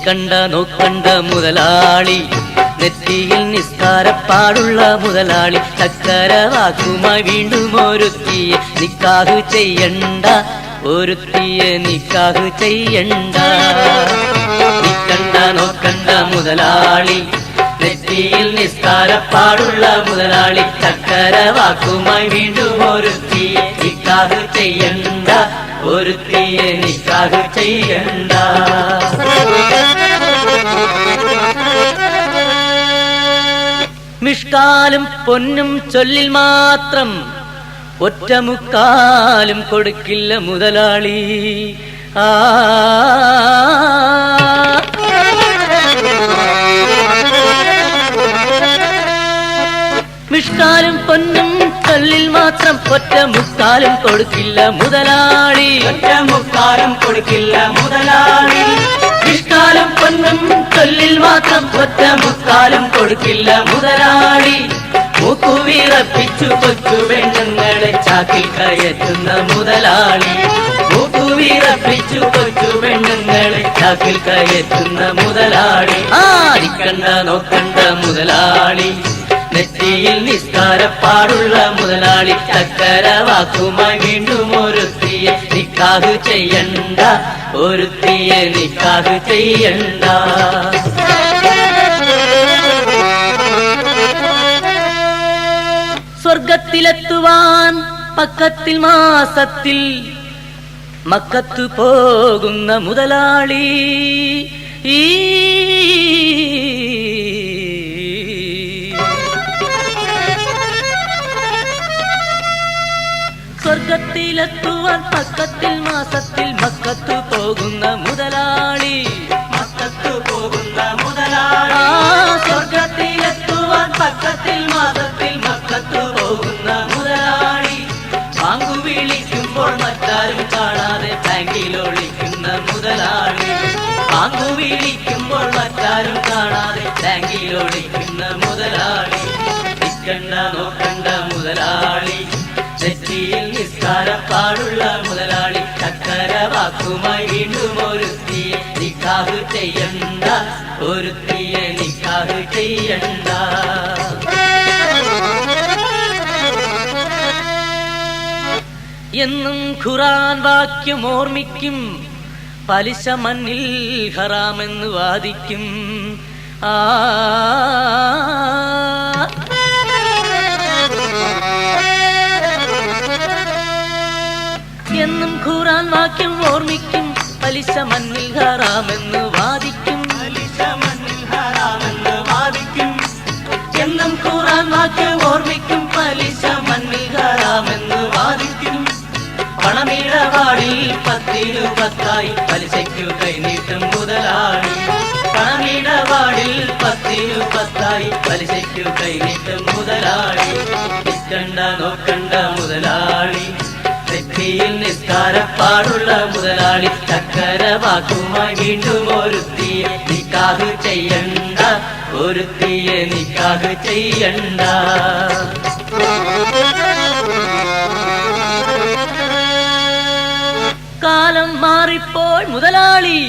നിക്കണ്ട നോക്കണ്ട മുതലാളി, നെറ്റിയിൽ നിസ്കാരപ്പാടുള്ള മുതലാളി, ചക്കര വാക്കുമായി വീണ്ടും ഒരുത്തിയെ നിക്കാഹ് ചെയ്യണ്ട, ഒരുത്തിയെ നിക്കാഹ് ചെയ്യണ്ട. നിക്കണ്ട നോക്കണ്ട മുതലാളി, നെറ്റിയിൽ നിസ്കാരപ്പാടുള്ള മുതലാളി, ചക്കര വാക്കുമായി വീണ്ടും ഒരുത്തിയെ നിക്കാഹ് ചെയ്യണ്ട, ഒരുത്തിയെ നിക്കാഹ് ചെയ്യണ്ട. മിഷ്കാലും പൊന്നും ചൊല്ലിൽ മാത്രം ഒറ്റമുക്കാലും കൊടുക്കില്ല മുതലാളി. മിഷ്കാലും പൊന്നും ചൊല്ലിൽ മാത്രം ഒറ്റമുക്കാലും കൊടുക്കില്ല മുതലാളി, ഒറ്റമുക്കാലും കൊടുക്കില്ല മുതലാളി. മിഷ്കാലും പൊന്നും ചൊല്ലിൽ മാത്രം ഒറ്റമുക്കാലും കൊടുക്കില്ല മുതലാളി. മൂക്കുവിറപ്പിച്ചു കൊച്ചു പെണ്ണുങ്ങളെ ചാക്കിൽ കയറ്റുന്ന മുതലാളി, മൂക്കുവിറപ്പിച്ചു കൊച്ചു പെണ്ണുങ്ങളെ ചാക്കിൽ കയറ്റുന്ന മുതലാളി. നിക്കണ്ട നോക്കണ്ട മുതലാളി, നെറ്റിയിൽ നിസ്കാരപ്പാടുള്ള മുതലാളി, ചക്കര വാക്കുമായി വീണ്ടും ഒരുത്തിയെ നിക്കാഹ് ചെയ്യണ്ട, ഒരുത്തിയെ നിക്കാഹ് ചെയ്യണ്ട. സ്വർഗത്തിലെത്തുവാൻ പക്കത്തിൽ മാസത്തിൽ മക്കത്തു പോകുന്ന മുതലാളി, സ്വർഗത്തിലെത്തുവാൻ പക്കത്തിൽ മാസത്തിൽ മക്കത്തു പോകുന്ന മുതലാളി, മക്കത്തു പോകുന്ന മുതലാളി. സ്വർഗത്തിലെത്തുവാൻ പക്കത്തിൽ മാസത്തിൽ മക്കത്തു പോകുന്ന മുതലാളി. ബാങ്കു വിളിക്കുമ്പോൾ മറ്റാരും കാണാതെ ബാങ്കിൽ ഒളിക്കുന്ന മുതലാളി, ബാങ്കു വിളിക്കുമ്പോൾ മറ്റാരും കാണാതെ ബാങ്കിൽ ഒളിക്കുന്ന മുതലാളി. നിക്കണ്ട നോക്കണ്ട മുതലാളി, നെറ്റിയിൽ നിസ്കാരപ്പാടുള്ള മുതലാളി, ചക്കര വാക്കുമായി വീണ്ടും ഒരുത്തിയെ നിക്കാഹ് ചെയ്യണ്ട, ഒരുത്തിയെ നിക്കാഹ് ചെയ്യണ്ട. എന്നും ഖുർആൻ വാക്യം ഓർമ്മിക്കും, പലിശ മണ്ണിൽ ഹറാമെന്ന് വാദിക്കും. എന്നും ഖുർആൻ വാക്യം ഓർമ്മിക്കും, പലിശ മണ്ണിൽ ഹറാമെന്ന് വാദിക്കും, പലിശ മണ്ണിൽ ഹറാമെന്ന് വാദിക്കും. എന്നും ഖുർആൻ വാക്യം ഓർമ്മിക്കും, പലിശ മണ്ണിൽ ഹറാമെന്ന് വാദിക്കും. പണമിടപാടിൽ 10 10 പലിശയ്ക്കു കൈനീട്ടും മുതലാളി, പണമിടപാടിൽ 10 10 പലിശയ്ക്കു കൈനീട്ടും മുതലാളി. നിക്കണ്ട നോക്കണ്ട മുതലാളി, നെറ്റിയിൽ നിസ്കാരപ്പാടുള്ള മുതലാളി, ചക്കര വാക്കുമായി വീണ്ടും ഒരുത്തിയെ നിക്കാഹ് ചെയ്യണ്ട, ഒരുത്തിയെ നിക്കാഹ് ചെയ്യണ്ട. കാലം മാറിപ്പോയി മുതലാളി,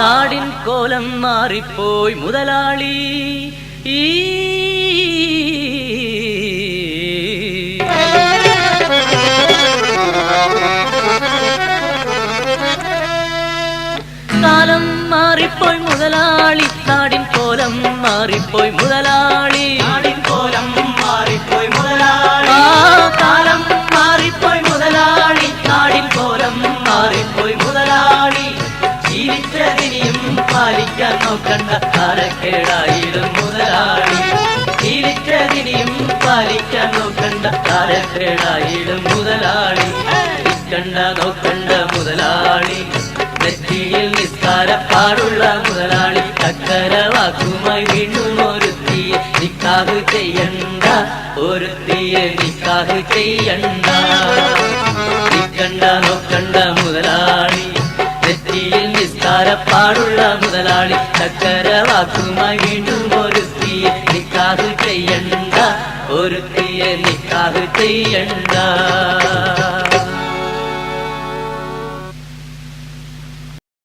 നാടിൻ കോലം മാറിപ്പോയി മുതലാളി. കാലം മാറിപ്പോയി മുതലാളി, നാടിൻ കോലം മാറിപ്പോയി മുതലാളി, നാടിൻ കോലം മാറിപ്പോയി മുതലാളി. കാലം മാറിപ്പോയി മുതലാളി, നാടിൻ കോലം മാറിപ്പോയി മുതലാളി. ജീവിച്ചതിനിയും പാലിക്കാൻ നോക്കണ്ട, കാലക്കേടായിടും മുതലാളി, ജീവിച്ചതിനിയും പാലിക്കാൻ നോക്കണ്ട, കാലക്കേടായിടും മുതലാളി. നിക്കണ്ട നോക്കണ്ട മുതലാളി, നെറ്റിയിൽ നിസ്കാരപ്പാടുള്ള മുതലാളി, ചക്കര വാക്കുമായി വീണ്ടും ഒരുത്തിയെ നിക്കാഹ് ചെയ്യണ്ട, ഒരുത്തിയെ നിക്കാഹ് ചെയ്യണ്ട. നിക്കണ്ട നോക്കണ്ട മുതലാളി, നെറ്റിയിൽ നിസ്കാരപ്പാടുള്ള മുതലാളി, ചക്കര വാക്കുമായി വീണ്ടും ഒരുത്തിയെ നിക്കാഹ് ചെയ്യണ്ട, ഒരുത്തിയെ നിക്കാഹ് ചെയ്യണ്ട.